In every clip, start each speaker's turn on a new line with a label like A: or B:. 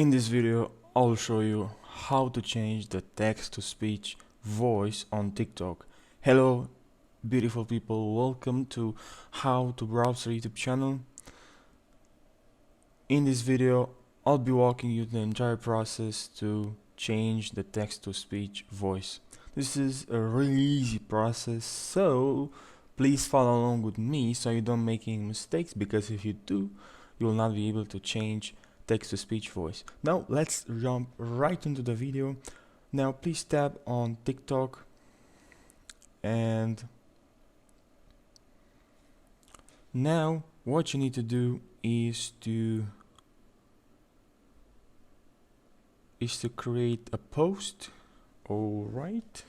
A: In this video, I'll show you how to change the text-to-speech voice on TikTok. Hello, beautiful people. Welcome to How to Browse YouTube channel. In this video, I'll be walking you the entire process to change the text-to-speech voice. This is a really easy process, so please follow along with me so you don't make any mistakes, because if you do, you will not be able to change text-to-speech voice. Now let's jump right into the video. Now please tap on TikTok, and now what you need to do is to create a post. All right,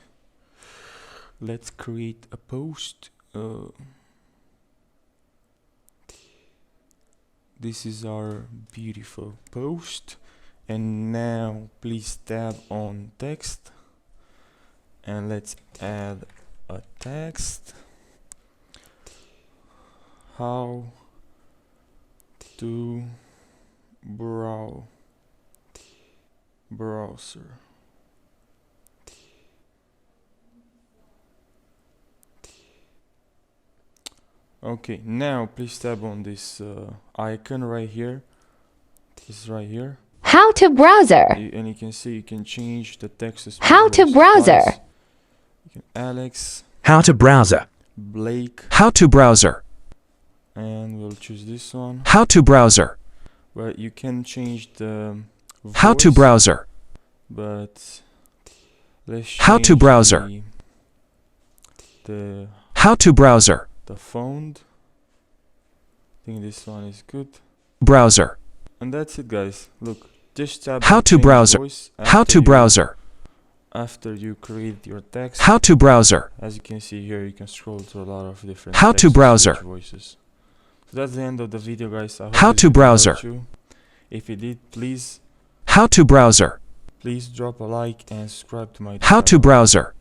A: let's create a post. This is our beautiful post, and now please tap on text and let's add a text. How to browser. Okay, now please tap on this icon right here. This is right here.
B: How to browser.
A: And you can see you can change the text to speech.
B: How to browser.
A: You can Alex.
C: How to browser.
A: Blake.
C: How to browser.
A: And we'll choose this one.
C: How to browser.
A: But you can change the voice,
C: How to browser.
A: but let's
C: How to
A: change
C: browser.
A: the
C: How to browser.
A: font. I think this one is good.
C: Browser.
A: And that's it, guys. Look, just tap
C: How
A: on
C: to
A: change
C: browser.
A: voice
C: How
A: after
C: to browser.
A: after you create your text.
C: How to browser.
A: As you can see here, you can scroll through a lot of different
C: How to
A: text-to-speech
C: browser.
A: voices. So that's the end of the video, guys. I hope
C: How
A: this
C: to
A: video
C: browser.
A: helped you. If it did, please
C: How to browser.
A: drop a like and subscribe to my
C: How to
A: channel.
C: browser.